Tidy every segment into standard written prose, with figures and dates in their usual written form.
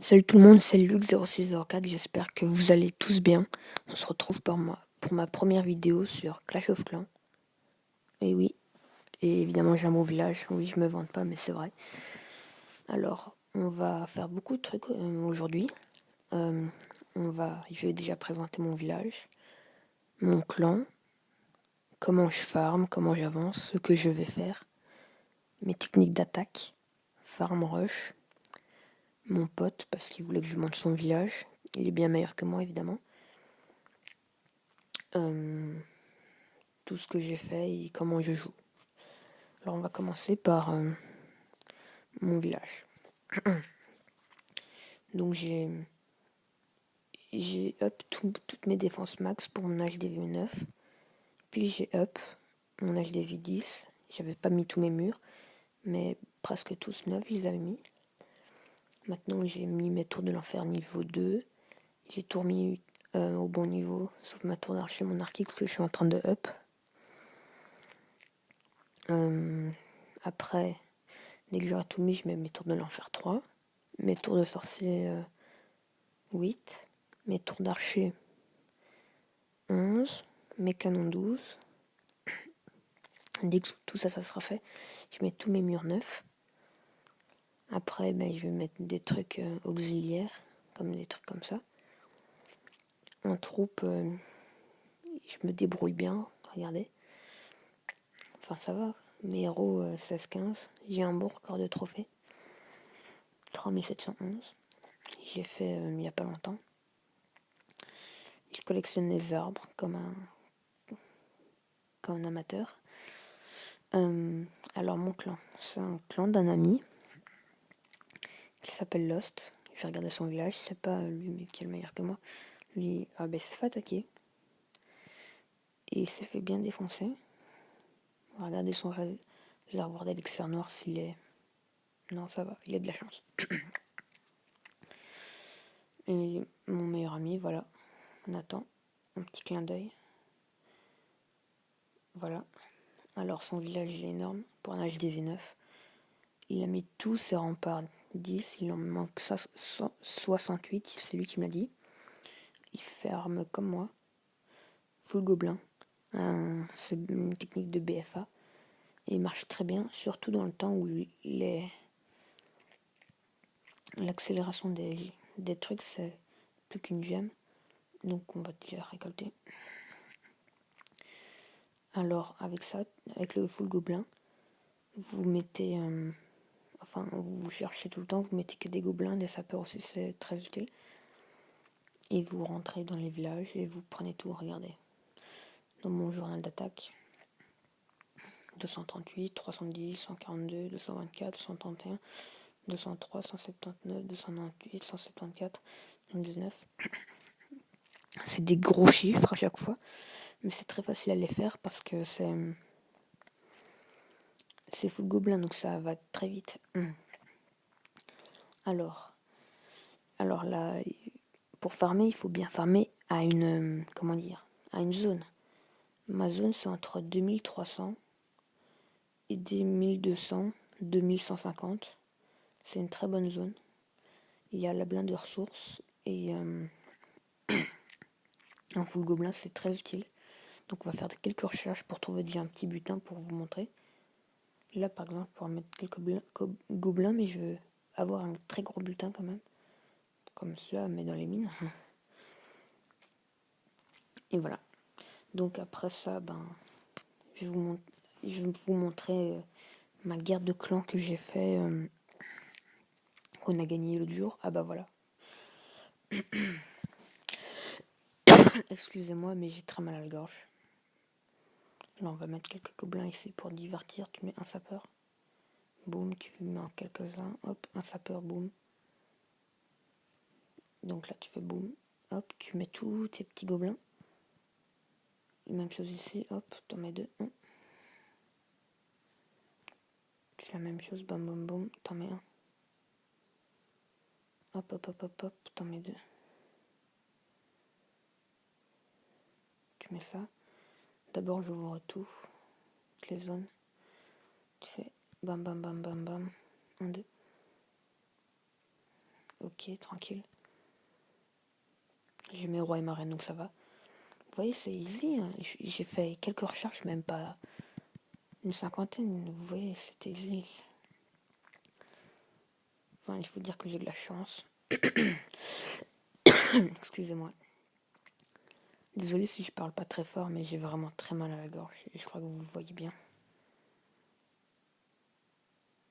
Salut tout le monde, c'est Luc0604, j'espère que vous allez tous bien. On se retrouve pour ma première vidéo sur Clash of Clans. Et oui, et évidemment j'ai un beau village, oui je me vante pas mais c'est vrai. Alors, on va faire beaucoup de trucs aujourd'hui. Je vais déjà présenter mon village, mon clan, comment je farm, comment j'avance, ce que je vais faire, mes techniques d'attaque, farm rush, mon pote parce qu'il voulait que je monte son village, il est bien meilleur que moi évidemment. Tout ce que j'ai fait et comment je joue. Alors on va commencer par mon village. Donc j'ai up toutes mes défenses max pour mon HDV9. Puis j'ai up mon HDV10. J'avais pas mis tous mes murs, mais presque tous neufs, ils avaient mis. Maintenant j'ai mis mes tours de l'enfer niveau 2. J'ai tout remis au bon niveau, sauf ma tour d'archer, mon archique que je suis en train de up. Après, dès que j'aurai tout mis, je mets mes tours de l'enfer 3. Mes tours de sorcier 8. Mes tours d'archer 11. Mes canons 12. Dès que tout ça, ça sera fait, je mets tous mes murs neufs. Après, je vais mettre des trucs auxiliaires, comme des trucs comme ça. En troupe, je me débrouille bien, regardez. Enfin, ça va. Mes héros 16-15. J'ai un bon record de trophées. 3711. J'ai fait il n'y a pas longtemps. Je collectionne les arbres comme un amateur. Alors mon clan, c'est un clan d'un ami. Il s'appelle Lost. Je vais regarder son village. C'est pas lui qui est le meilleur que moi. Lui, il s'est fait attaquer. Et il s'est fait bien défoncer. On va regarder son réservoir d'élixir noir s'il est... Non, ça va, il a de la chance. Et mon meilleur ami, voilà. Nathan. Un petit clin d'œil. Voilà. Alors son village est énorme pour un HDV9. Il a mis tous ses remparts 10. Il en manque 68. C'est lui qui m'a dit. Il ferme comme moi. Full gobelin. C'est une technique de BFA. Et il marche très bien, surtout dans le temps où l'accélération des trucs, c'est plus qu'une gemme. Donc on va déjà récolter. Alors avec ça, avec le full gobelin, vous mettez... vous cherchez tout le temps, vous mettez que des gobelins, des sapeurs aussi, c'est très utile. Et vous rentrez dans les villages et vous prenez tout, regardez. Dans mon journal d'attaque, 238, 310, 142, 224, 131, 203, 179, 298, 174, 119. C'est des gros chiffres à chaque fois, mais c'est très facile à les faire parce que c'est full gobelin, donc ça va très vite. Alors là, pour farmer, il faut bien farmer à une, à une zone. Ma zone, c'est entre 2300 et 1200, 2150. C'est une très bonne zone. Il y a la blinde de ressources et un full gobelin, c'est très utile. Donc on va faire quelques recherches pour trouver déjà un petit butin pour vous montrer. Là par exemple, pour mettre quelques gobelins, mais je veux avoir un très gros butin quand même. Comme cela, mais dans les mines. Et voilà. Donc après ça, je vais vous montrer ma guerre de clans que j'ai fait, qu'on a gagné l'autre jour. Ah bah voilà. Excusez-moi, mais j'ai très mal à la gorge. Là, on va mettre quelques gobelins ici pour divertir. Tu mets un sapeur. Boum, tu mets en quelques-uns. Hop, un sapeur, boum. Donc là, tu fais boum. Hop, tu mets tous tes petits gobelins. Même chose ici. Hop, t'en mets deux. Tu fais la même chose. Bam, bam, boum. T'en mets un. Hop, hop, hop, hop, hop. T'en mets deux. Tu mets ça. D'abord, j'ouvre tout. Toutes les zones. Tu fais bam, bam, bam, bam, bam. Un, deux. ok, tranquille. J'ai mes rois et ma reine, donc ça va. Vous voyez, c'est easy, hein. J'ai fait quelques recherches, même pas une cinquantaine, vous voyez, c'est easy. Enfin, il faut dire que j'ai de la chance. Excusez-moi. Désolée si je parle pas très fort, mais j'ai vraiment très mal à la gorge. Et je crois que vous le voyez bien.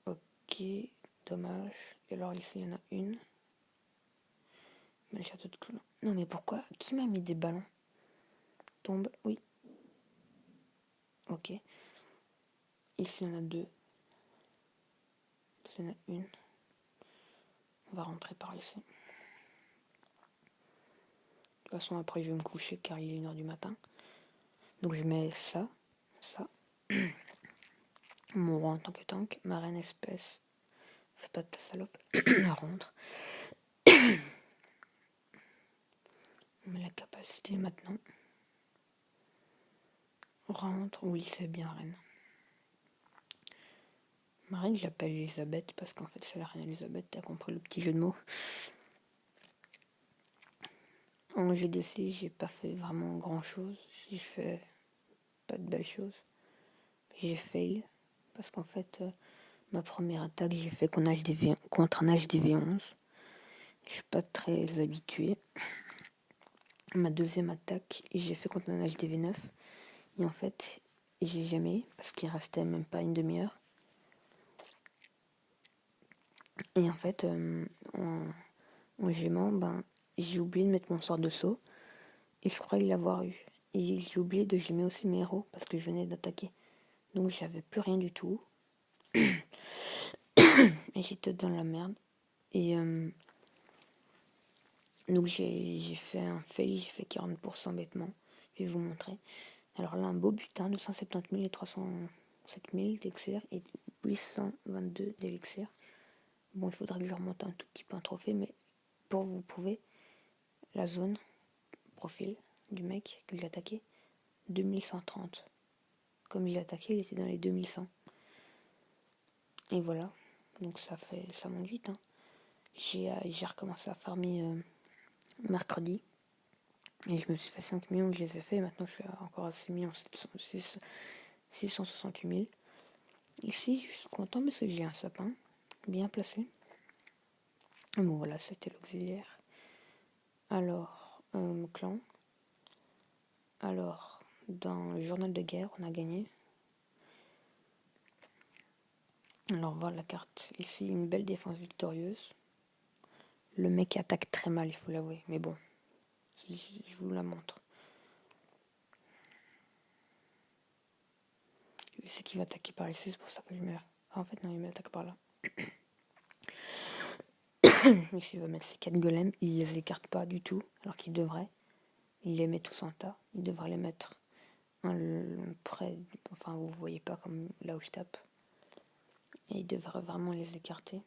Ok, dommage. Et alors ici, il y en a une. Mais le château de Clou. Non, mais pourquoi? Qui m'a mis des ballons? Tombe, oui. Ok. Ici, il y en a deux. Ici, il y en a une. On va rentrer par ici. De toute façon, après, je vais me coucher car il est 1h du matin. Donc, je mets ça, ça. Mon roi en tant que tank. Ma reine espèce. Fais pas de ta salope. La rentre. On met la capacité maintenant. Rentre. Oui, c'est bien, reine. Ma reine, je l'appelle Elisabeth parce qu'en fait, c'est la reine Elisabeth. T'as compris le petit jeu de mots? En GDC, j'ai pas fait vraiment grand chose. J'ai fait pas de belles choses. J'ai fail parce qu'en fait, ma première attaque, j'ai fait contre un HDV 11. Je suis pas très habitué. Ma deuxième attaque, j'ai fait contre un HDV 9. Et en fait, j'ai jamais, parce qu'il restait même pas une demi-heure. Et en fait, en gémant, j'ai oublié de mettre mon sort de saut. Et je croyais l'avoir eu. Et j'ai oublié de gémer aussi mes héros parce que je venais d'attaquer. Donc j'avais plus rien du tout. Et j'étais dans la merde. Et donc j'ai fait un fail, j'ai fait 40% bêtement. Je vais vous montrer. Alors là, un beau butin, 270 000 et 307 000 d'élixir et 822 d'élixir. Bon, il faudra que je remonte un tout petit peu un trophée, mais pour vous prouver, la zone, profil du mec que j'ai attaqué, 2130. Comme j'ai attaqué, il était dans les 2100. Et voilà, donc ça monte vite. Hein. J'ai recommencé à farmer mercredi. Et je me suis fait 5 millions que je les ai fait. Et maintenant, je suis encore à 6 668 000. Ici, je suis content parce que j'ai un sapin bien placé. Bon, voilà, c'était l'auxiliaire. Alors, clan. Alors, dans le journal de guerre, on a gagné. Alors, voilà la carte. Ici, une belle défense victorieuse. Le mec attaque très mal, il faut l'avouer. Mais bon, je vous la montre. C'est qui va attaquer par ici, c'est pour ça que je mets là. Ah, en fait, non, il m'attaque par là. Ici, il va mettre ses 4 golems. Il les écarte pas du tout, alors qu'il devrait. Il les met tous en tas. Il devrait les mettre près. Enfin, vous voyez pas comme là où je tape. Et il devrait vraiment les écarter.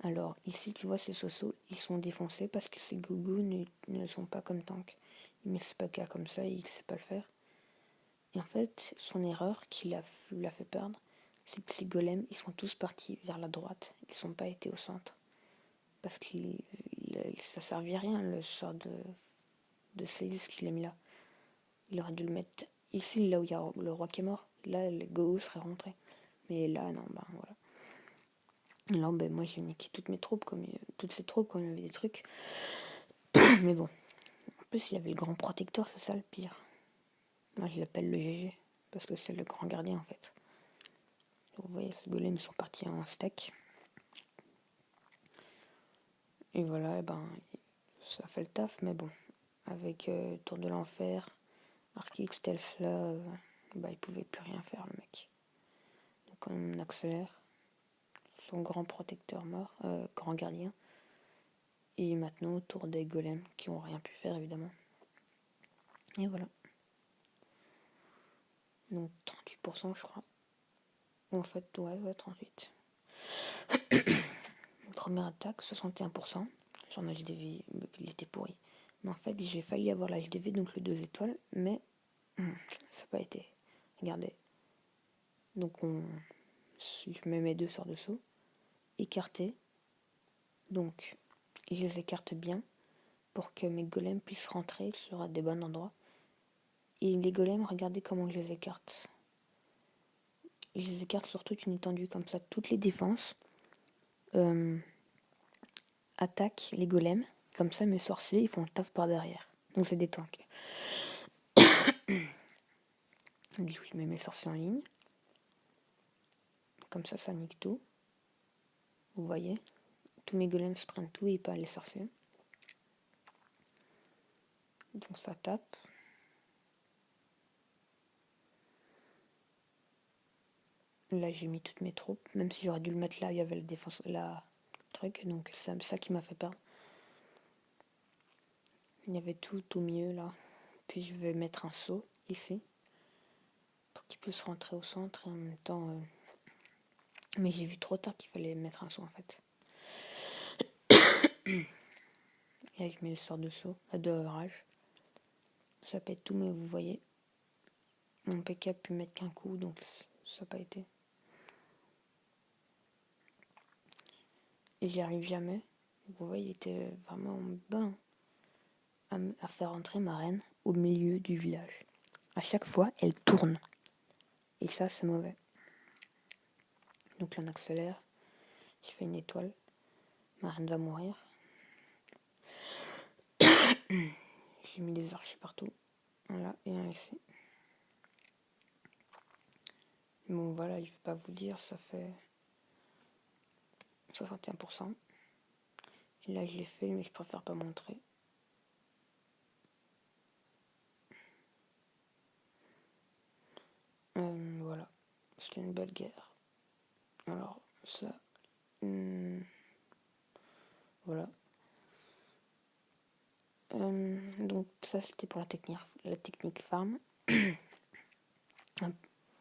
Alors, ici, tu vois, ces Soso, ils sont défoncés parce que ces gougous ne sont pas comme tank. Il met Spaka comme ça, il sait pas le faire. Et en fait, son erreur qui l'a fait perdre, c'est que ces golems, ils sont tous partis vers la droite. Ils sont pas été au centre. Parce que ça servait à rien, le sort de Seize qu'il a mis là. Il aurait dû le mettre ici, là où il y a le roi qui est mort. Là, les gougous seraient rentrés. Mais là, non, voilà. Là, moi, j'ai niqué toutes mes troupes, toutes ces troupes, comme il y avait des trucs. Mais bon. En plus, il y avait le grand protecteur, c'est ça le pire. Moi, je l'appelle le GG. Parce que c'est le grand gardien, en fait. Vous voyez, ces golems sont partis en steak. Et voilà, ça fait le taf, mais bon. Avec Tour de l'Enfer, Archix, Stealth, là, il pouvait plus rien faire, le mec. Donc on accélère. Son grand protecteur mort, grand gardien. Et maintenant, tour des golems, qui ont rien pu faire, évidemment. Et voilà. Donc 38%, je crois. Ou en fait, ouais, 38. Première attaque, 61%. J'en HDV, il était pourri. Mais en fait, j'ai failli avoir la HDV, donc le 2 étoiles, mais ça n'a pas été. Regardez. Donc je mets mes 2 sorts de saut, écartés. Donc je les écarte bien pour que mes golems puissent rentrer sur des bons endroits. Et les golems, regardez comment je les écarte. Je les écarte sur toute une étendue, comme ça toutes les défenses attaquent les golems. Comme ça mes sorciers ils font le taf par derrière. Donc c'est des tanks. Donc, je mets mes sorciers en ligne. Comme ça nique tout. Vous voyez, tous mes golems se prennent tout et pas les sorciers. Donc ça tape. Là j'ai mis toutes mes troupes, même si j'aurais dû le mettre là, il y avait la défense, la truc, donc c'est ça qui m'a fait perdre. Il y avait tout au milieu là. Puis je vais mettre un saut ici pour qu'il puisse rentrer au centre et en même temps. Mais j'ai vu trop tard qu'il fallait mettre un saut en fait. Et là je mets le sort de saut de rage. Ça pète tout, mais vous voyez, mon PK a pu mettre qu'un coup, donc ça n'a pas été. Et j'y arrive jamais. Vous voyez, il était vraiment bas à faire entrer ma reine au milieu du village. À chaque fois, elle tourne. Et ça, c'est mauvais. Donc là, on accélère. Je fais une étoile. Ma reine va mourir. J'ai mis des archers partout. Voilà, et un ici. Bon, voilà, je ne vais pas vous dire, ça fait 61%. Et là, je l'ai fait, mais je préfère pas montrer. Voilà, c'était une belle guerre. Alors, ça... voilà. Donc ça, c'était pour la technique farm.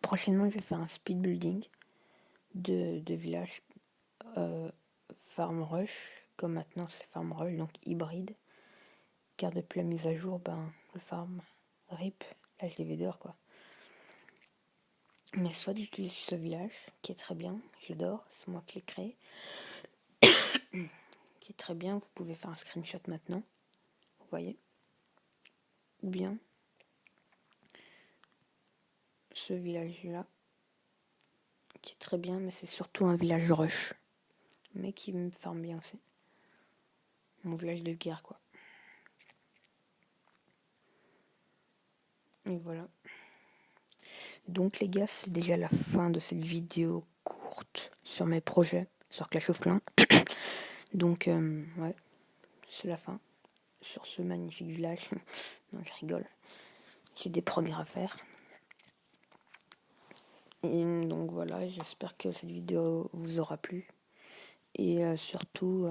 Prochainement, je vais faire un speed building de village farm rush. Comme maintenant, c'est farm rush, donc hybride. Car depuis la mise à jour, le farm RIP, là je l'ai vu dehors quoi. Mais soit j'utilise ce village, qui est très bien, je l'adore, c'est moi qui l'ai créé. Qui est très bien, vous pouvez faire un screenshot maintenant, vous voyez. Ou bien ce village-là, qui est très bien, mais c'est surtout un village rush. Mais qui me farme bien aussi. Mon village de guerre quoi. Et voilà. Donc les gars, c'est déjà la fin de cette vidéo courte sur mes projets sur Clash of Clans. Donc ouais, c'est la fin sur ce magnifique village. Non, je rigole. J'ai des progrès à faire. Et donc voilà, j'espère que cette vidéo vous aura plu. Et surtout,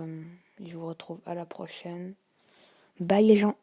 je vous retrouve à la prochaine. Bye les gens!